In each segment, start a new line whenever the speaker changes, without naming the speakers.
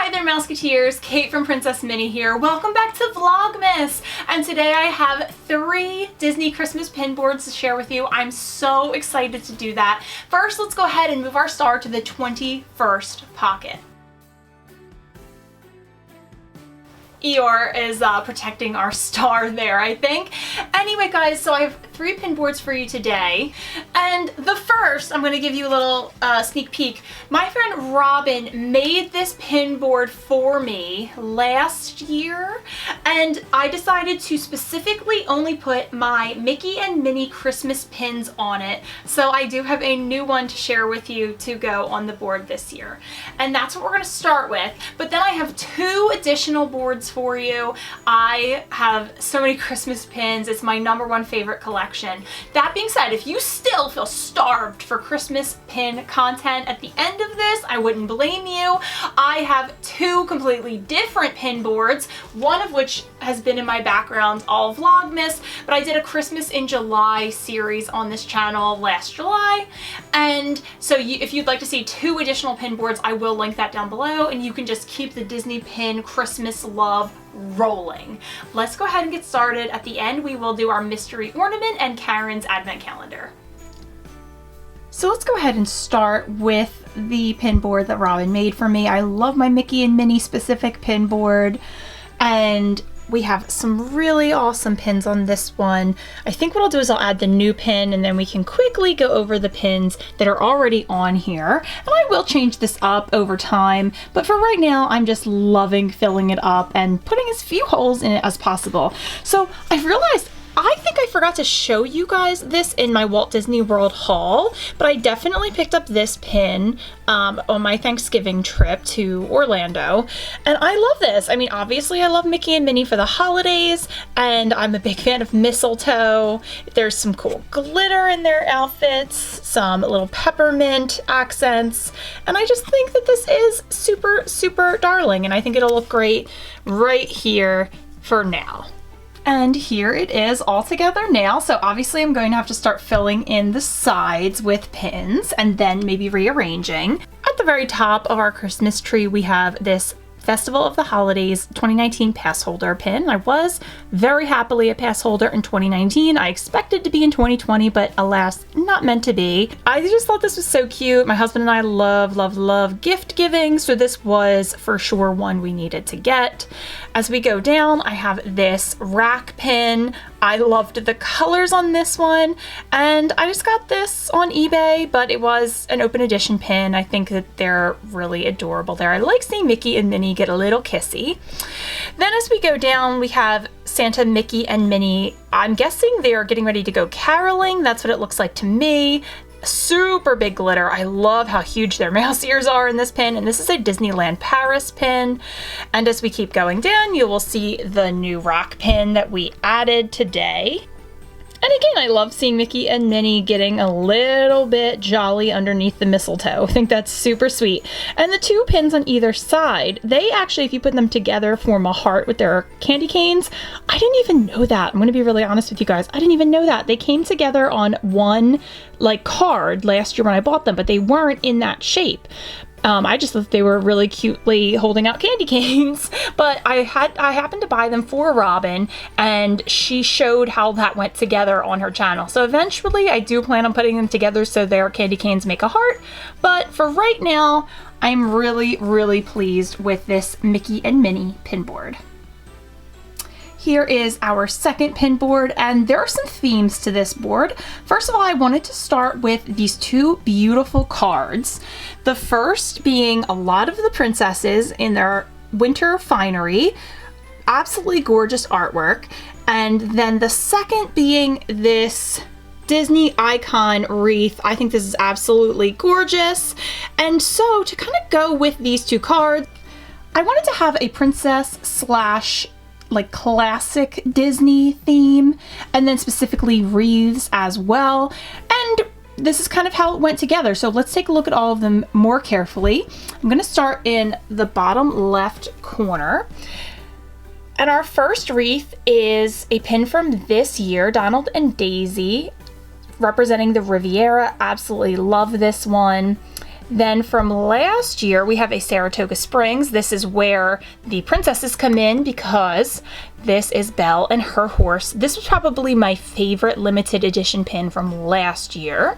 Hi there, Mouseketeers. Kate from PrincessMinnie here. Welcome back to Vlogmas. And today I have 3 Disney Christmas pin boards to share with you. I'm so excited to do that. First, let's go ahead and move our star to the 21st pocket. Eeyore is protecting our star there, I think. Anyway, guys, so I have 3 pin boards for you today. And the first, I'm going to give you a little sneak peek. My friend Robin made this pin board for me last year, and I decided to specifically only put my Mickey and Minnie Christmas pins on it. So I do have a new one to share with you to go on the board this year. And that's what we're going to start with. But then I have 2 additional boards for you. I have so many Christmas pins. It's my #1 favorite collection. That being said, if you still feel starved for Christmas pin content at the end of this, I wouldn't blame you. I have 2 completely different pin boards, one of which has been in my background all Vlogmas, but I did a Christmas in July series on this channel last July. And so if you'd like to see 2 additional pin boards, I will link that down below, and you can just keep the Disney pin Christmas love rolling. Let's go ahead and get started. At the end, we will do our mystery ornament and Karen's advent calendar. So let's go ahead and start with the pin board that Robin made for me. I love my Mickey and Minnie specific pin board, and we have some really awesome pins on this one. I think what I'll do is I'll add the new pin, and then we can quickly go over the pins that are already on here. And I will change this up over time, but for right now, I'm just loving filling it up and putting as few holes in it as possible. So I've realized I think I forgot to show you guys this in my Walt Disney World haul, but I definitely picked up this pin on my Thanksgiving trip to Orlando, and I love this. I mean, obviously I love Mickey and Minnie for the holidays, and I'm a big fan of mistletoe. There's some cool glitter in their outfits, some little peppermint accents, and I just think that this is super, super darling, and I think it'll look great right here for now. And here it is all together now. So obviously I'm going to have to start filling in the sides with pins and then maybe rearranging. At the very top of our Christmas tree, we have this Festival of the Holidays 2019 pass holder pin. I was very happily a pass holder in 2019. I expected to be in 2020, but alas, not meant to be. I just thought this was so cute. My husband and I love, love, love gift giving, so this was for sure one we needed to get. As we go down, I have this rack pin. I loved the colors on this one, and I just got this on eBay, but it was an open edition pin. I think that they're really adorable there. I like seeing Mickey and Minnie get a little kissy. Then as we go down, we have Santa, Mickey, and Minnie. I'm guessing they're getting ready to go caroling. That's what it looks like to me. Super big glitter. I love how huge their mouse ears are in this pin, and this is a Disneyland Paris pin. And as we keep going down, you will see the new rock pin that we added today. And again, I love seeing Mickey and Minnie getting a little bit jolly underneath the mistletoe. I think that's super sweet. And the 2 pins on either side, they actually, if you put them together, form a heart with their candy canes. I didn't even know that. I'm going to be really honest with you guys. I didn't even know that. They came together on one card last year when I bought them, but they weren't in that shape. I just thought they were really cutely holding out candy canes, but I happened to buy them for Robin, and she showed how that went together on her channel. So eventually I do plan on putting them together so their candy canes make a heart, but for right now, I'm really, really pleased with this Mickey and Minnie pin board. Here is our second pin board, and there are some themes to this board. First of all, I wanted to start with these 2 beautiful cards. The first being a lot of the princesses in their winter finery. Absolutely gorgeous artwork. And then the second being this Disney icon wreath. I think this is absolutely gorgeous. And so to kind of go with these 2 cards, I wanted to have a princess slash classic Disney theme, and then specifically wreaths as well. And this is kind of how it went together. So let's take a look at all of them more carefully. I'm going to start in the bottom left corner. And our first wreath is a pin from this year, Donald and Daisy, representing the Riviera. Absolutely love this one. Then from last year, we have a Saratoga Springs. This is where the princesses come in because this is Belle and her horse. This was probably my favorite limited edition pin from last year.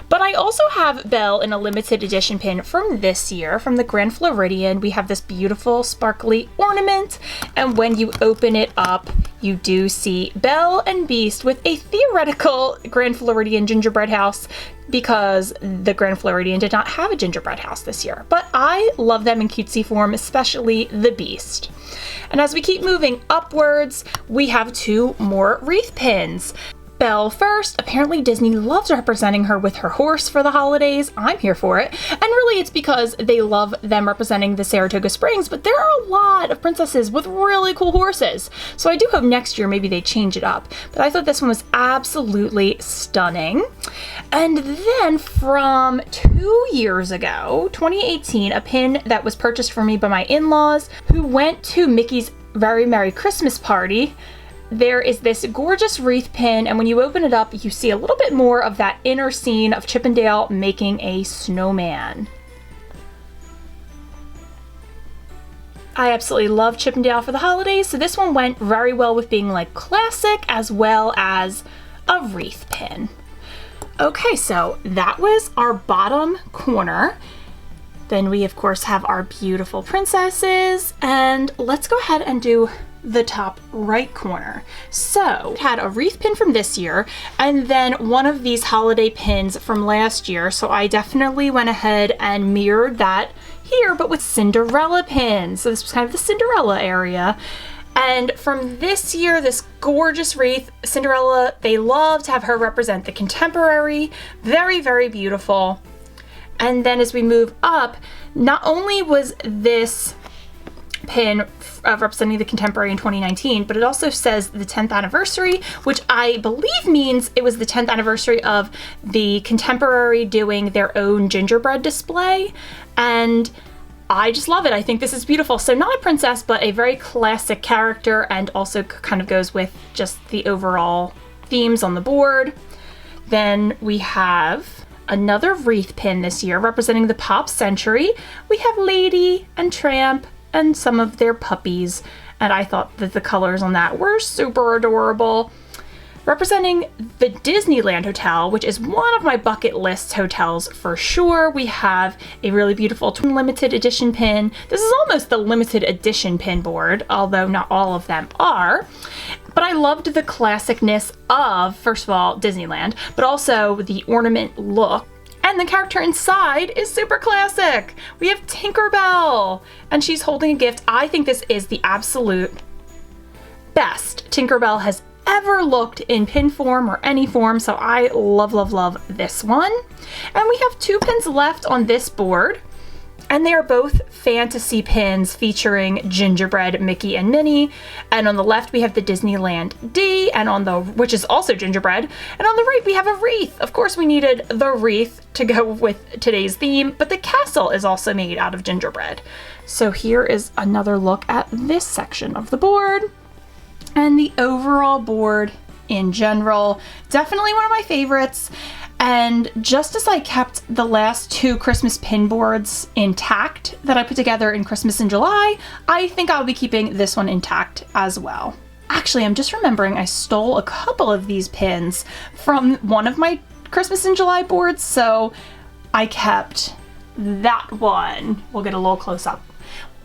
But I also have Belle in a limited edition pin from this year, from the Grand Floridian. We have this beautiful sparkly ornament, and when you open it up, you do see Belle and Beast with a theoretical Grand Floridian gingerbread house, because the Grand Floridian did not have a gingerbread house this year. But I love them in cutesy form, especially the Beast. And as we keep moving upwards, we have 2 more wreath pins. Belle first. Apparently Disney loves representing her with her horse for the holidays. I'm here for it. And really it's because they love them representing the Saratoga Springs, but there are a lot of princesses with really cool horses. So I do hope next year maybe they change it up. But I thought this one was absolutely stunning. And then from 2 years ago, 2018, a pin that was purchased for me by my in-laws who went to Mickey's Very Merry Christmas Party. There is this gorgeous wreath pin, and when you open it up, you see a little bit more of that inner scene of Chip 'n Dale making a snowman. I absolutely love Chip 'n Dale for the holidays, so this one went very well with being like classic as well as a wreath pin. Okay, so that was our bottom corner. Then we of course have our beautiful princesses, and let's go ahead and do the top right corner. So we had a wreath pin from this year, and then one of these holiday pins from last year. So I definitely went ahead and mirrored that here, but with Cinderella pins. So this was kind of the Cinderella area. And from this year, this gorgeous wreath, Cinderella, they love to have her represent the contemporary. Very, very beautiful. And then as we move up, not only was this pin representing the contemporary in 2019, but it also says the 10th anniversary, which I believe means it was the 10th anniversary of the contemporary doing their own gingerbread display. And I just love it. I think this is beautiful. So not a princess, but a very classic character, and also kind of goes with just the overall themes on the board. Then we have another wreath pin this year representing the pop century. We have Lady and Tramp and some of their puppies, and I thought that the colors on that were super adorable. Representing the Disneyland Hotel, which is one of my bucket list hotels for sure, we have a really beautiful limited edition pin. This is almost the limited edition pin board, although not all of them are. But I loved the classicness of, first of all, Disneyland, but also the ornament look. And the character inside is super classic. We have Tinkerbell, and she's holding a gift. I think this is the absolute best Tinkerbell has ever looked in pin form or any form, so I love, love, love this one. And we have 2 pins left on this board, and they are both fantasy pins featuring gingerbread Mickey and Minnie. And on the left we have the Disneyland D, and which is also gingerbread. And on the right we have a wreath. Of course we needed the wreath to go with today's theme, but the castle is also made out of gingerbread. So here is another look at this section of the board. And the overall board in general, definitely one of my favorites. And just as I kept the last 2 Christmas pin boards intact that I put together in Christmas in July, I think I'll be keeping this one intact as well. Actually, I'm just remembering I stole a couple of these pins from one of my Christmas in July boards, so I kept that one. We'll get a little close up.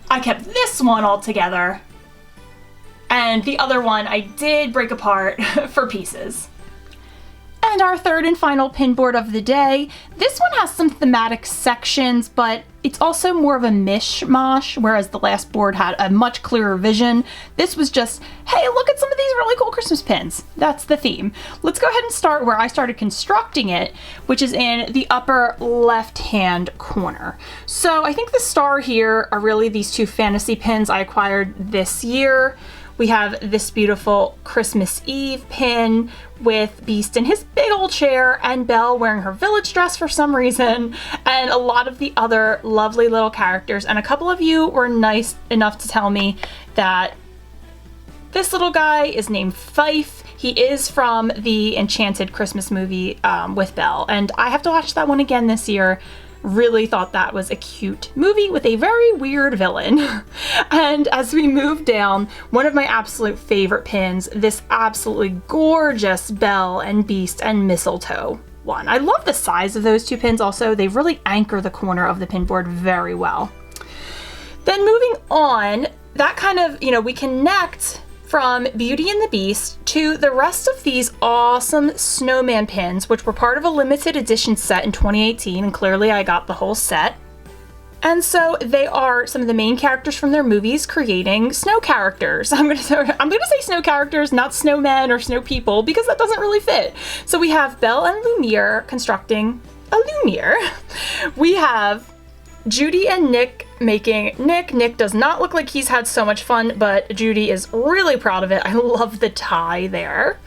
I kept this one all together, and the other one I did break apart for pieces. And our third and final pin board of the day. This one has some thematic sections, but it's also more of a mishmash, whereas the last board had a much clearer vision. This was just, hey, look at some of these really cool Christmas pins. That's the theme. Let's go ahead and start where I started constructing it, which is in the upper left-hand corner. So I think the star here are really these 2 fantasy pins I acquired this year. We have this beautiful Christmas Eve pin with Beast in his big old chair and Belle wearing her village dress for some reason, and a lot of the other lovely little characters. And a couple of you were nice enough to tell me that this little guy is named Fife. He is from the Enchanted Christmas movie with Belle, and I have to watch that one again this year. Really thought that was a cute movie with a very weird villain. And as we move down, one of my absolute favorite pins, this absolutely gorgeous Belle and Beast and Mistletoe one. I love the size of those two pins also. They really anchor the corner of the pin board very well. Then moving on, that kind of, we connect from Beauty and the Beast to the rest of these awesome snowman pins, which were part of a limited edition set in 2018, and clearly I got the whole set. And so they are some of the main characters from their movies creating snow characters. I'm gonna say snow characters, not snowmen or snow people, because that doesn't really fit. So we have Belle and Lumiere constructing a Lumiere. We have Judy and Nick making Nick. Nick does not look like he's had so much fun, but Judy is really proud of it. I love the tie there.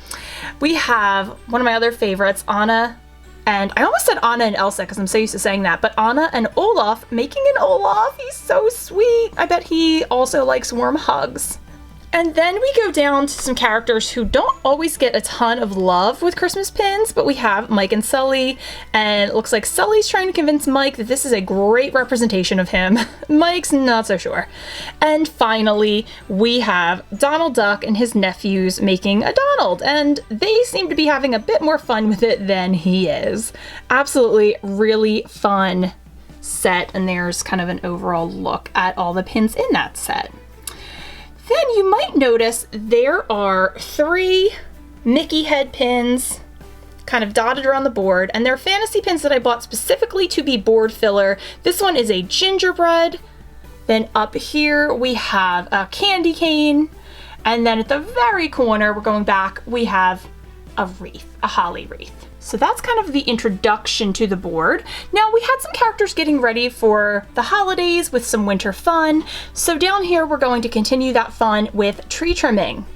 We have one of my other favorites, Anna, and I almost said Anna and Elsa because I'm so used to saying that, but Anna and Olaf making an Olaf. He's so sweet. I bet he also likes warm hugs. And then we go down to some characters who don't always get a ton of love with Christmas pins, but we have Mike and Sully, and it looks like Sully's trying to convince Mike that this is a great representation of him. Mike's not so sure. And finally, we have Donald Duck and his nephews making a Donald, and they seem to be having a bit more fun with it than he is. Absolutely really fun set, and there's kind of an overall look at all the pins in that set. Then you might notice there are 3 Mickey head pins kind of dotted around the board, and they're fantasy pins that I bought specifically to be board filler. This one is a gingerbread. Then up here we have a candy cane, and then at the very corner, we're going back, we have a wreath, a holly wreath. So that's kind of the introduction to the board. Now we had some characters getting ready for the holidays with some winter fun. So down here, we're going to continue that fun with tree trimming.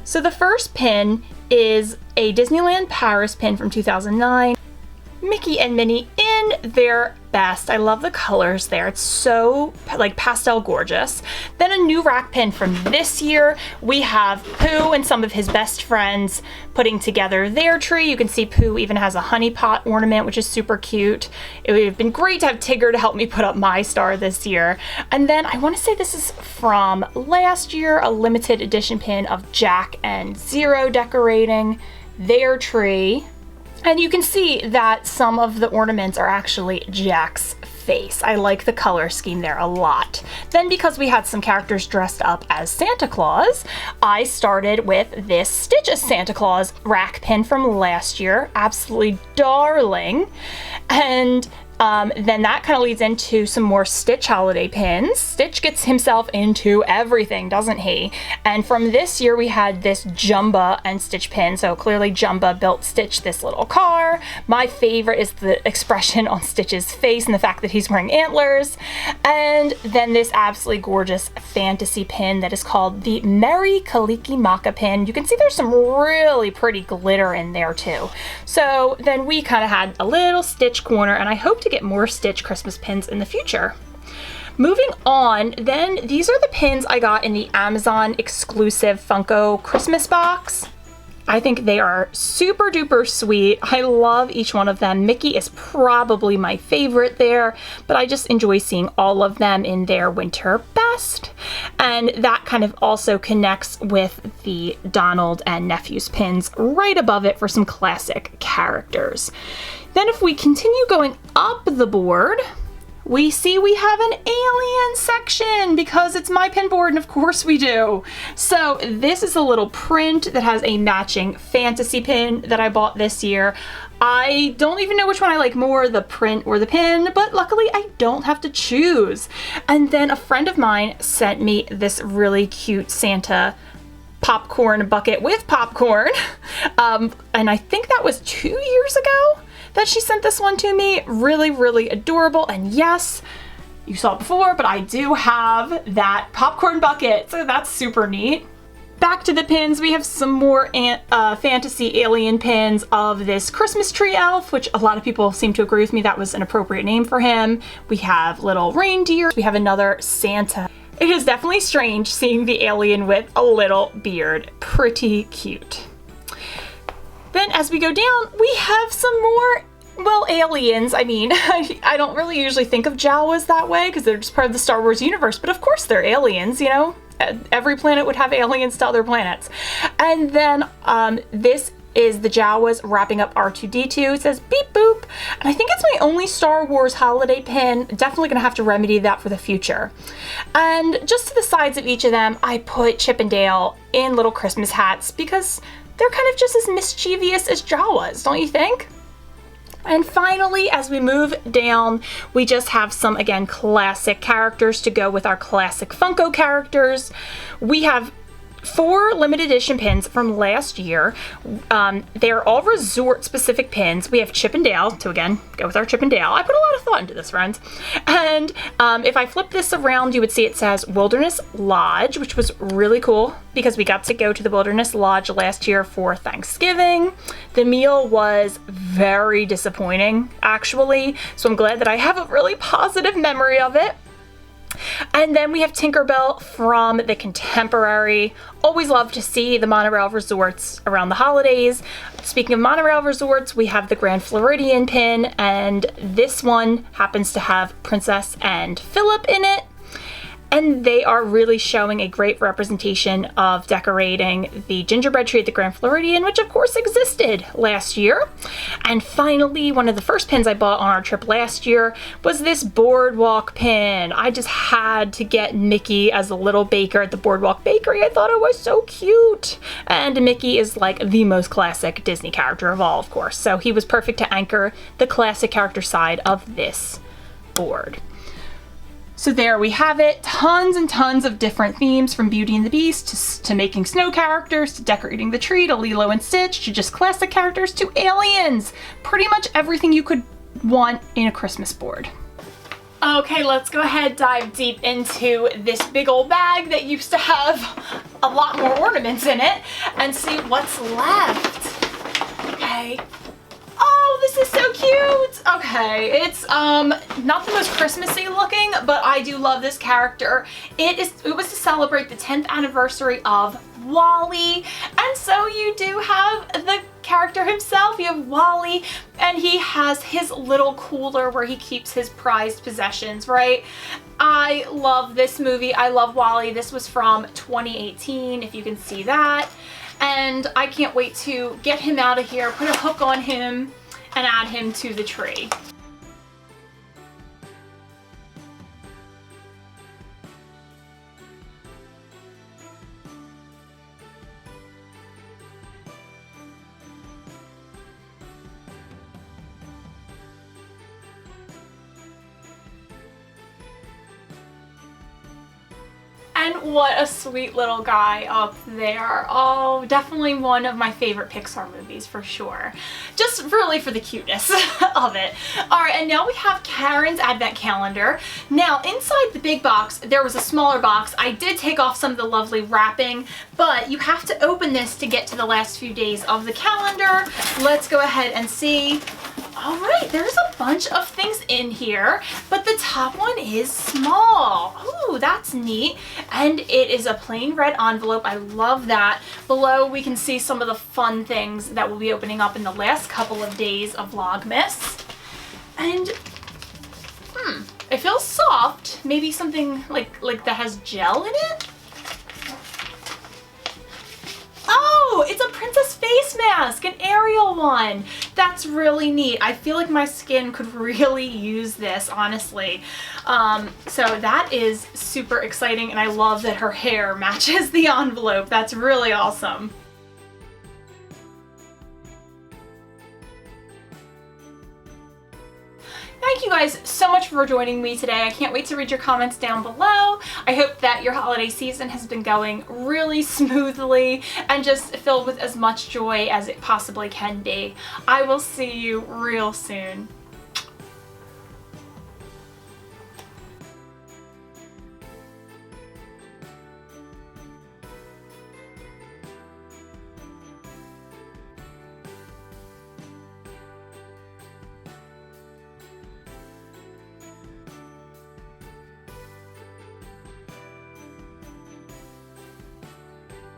So the first pin is a Disneyland Paris pin from 2009. Mickey and Minnie in their best. I love the colors there. It's so like pastel gorgeous. Then a new rack pin from this year. We have Pooh and some of his best friends putting together their tree. You can see Pooh even has a honey pot ornament, which is super cute. It would have been great to have Tigger to help me put up my star this year. And then I want to say this is from last year, a limited edition pin of Jack and Zero decorating their tree. And you can see that some of the ornaments are actually Jack's face. I like the color scheme there a lot. Then because we had some characters dressed up as Santa Claus, I started with this Stitch as Santa Claus rack pin from last year. Absolutely darling. And then that kind of leads into some more Stitch holiday pins. Stitch gets himself into everything, doesn't he? And from this year, we had this Jumba and Stitch pin. So clearly Jumba built Stitch this little car. My favorite is the expression on Stitch's face and the fact that he's wearing antlers. And then this absolutely gorgeous fantasy pin that is called the Merry Kaliki Maka pin. You can see there's some really pretty glitter in there too. So then we kind of had a little Stitch corner, and I hope to get more Stitch Christmas pins in the future. Moving on, then these are the pins I got in the Amazon exclusive Funko Christmas box. I think they are super duper sweet. I love each one of them. Mickey is probably my favorite there, but I just enjoy seeing all of them in their winter best. And that kind of also connects with the Donald and Nephews pins right above it for some classic characters. Then if we continue going up the board, we see we have an alien section because it's my pin board, and of course we do. So this is a little print that has a matching fantasy pin that I bought this year. I don't even know which one I like more, the print or the pin, but luckily I don't have to choose. And then a friend of mine sent me this really cute Santa popcorn bucket with popcorn. And I think that was 2 years ago that she sent this one to me. Really, really adorable. And yes, you saw it before, but I do have that popcorn bucket, so that's super neat. Back to the pins, we have some more fantasy alien pins of this Christmas tree elf, which a lot of people seem to agree with me that was an appropriate name for him. We have little reindeer. We have another Santa. It is definitely strange seeing the alien with a little beard. Pretty cute. Then as we go down, we have some more Well, aliens, I mean, I don't really usually think of Jawas that way because they're just part of the Star Wars universe, but of course they're aliens, you know? Every planet would have aliens to other planets. And then this is the Jawas wrapping up R2-D2. It says beep boop. And I think it's my only Star Wars holiday pin. Definitely gonna have to remedy that for the future. And just to the sides of each of them, I put Chip and Dale in little Christmas hats because they're kind of just as mischievous as Jawas, don't you think? And finally, as we move down, we just have some, again, classic characters to go with our classic Funko characters. We have 4 limited edition pins from last year. They're all resort specific pins. We have Chip and Dale to, again, go with our Chip and Dale. I put a lot of thought into this, friends. And if I flip this around, you would see it says Wilderness Lodge, which was really cool because we got to go to the Wilderness Lodge last year for Thanksgiving. The meal was very disappointing, actually, so I'm glad that I have a really positive memory of it. And then we have Tinkerbell from the Contemporary. Always love to see the monorail resorts around the holidays. Speaking of monorail resorts, we have the Grand Floridian pin, and this one happens to have Princess and Philip in it. And they are really showing a great representation of decorating the gingerbread tree at the Grand Floridian, which of course existed last year. And finally, one of the first pins I bought on our trip last year was this Boardwalk pin. I just had to get Mickey as a little baker at the Boardwalk Bakery. I thought it was so cute. And Mickey is like the most classic Disney character of all, of course. So he was perfect to anchor the classic character side of this board. So there we have it, tons and tons of different themes, from Beauty and the Beast to making snow characters, to decorating the tree, to Lilo and Stitch, to just classic characters, to aliens. Pretty much everything you could want in a Christmas board. Okay, let's go ahead, dive deep into this big old bag that used to have a lot more ornaments in it and see what's left. Okay. Oh, this is so cute! Okay, it's not the most Christmassy looking, but I do love this character. It was to celebrate the 10th anniversary of WALL-E, and so you do have the character himself. You have WALL-E, and he has his little cooler where he keeps his prized possessions, right? I love this movie. I love WALL-E. This was from 2018, if you can see that. And I can't wait to get him out of here, put a hook on him, and add him to the tree. And what a sweet little guy up there. Oh, definitely one of my favorite Pixar movies for sure. Just really for the cuteness of it. Alright, and now we have Karen's Advent Calendar. Now, inside the big box, there was a smaller box. I did take off some of the lovely wrapping, but you have to open this to get to the last few days of the calendar. Let's go ahead and see. All right, there's a bunch of things in here, but the top one is small. Ooh, that's neat. And it is a plain red envelope. I love that. Below, we can see some of the fun things that will be opening up in the last couple of days of Vlogmas. And, it feels soft. Maybe something like that has gel in it? Oh, it's a princess face mask, an Ariel one. That's really neat. I feel like my skin could really use this, honestly. So that is super exciting, and I love that her hair matches the envelope. That's really awesome. Thank you guys so much for joining me today. I can't wait to read your comments down below. I hope that your holiday season has been going really smoothly and just filled with as much joy as it possibly can be. I will see you real soon.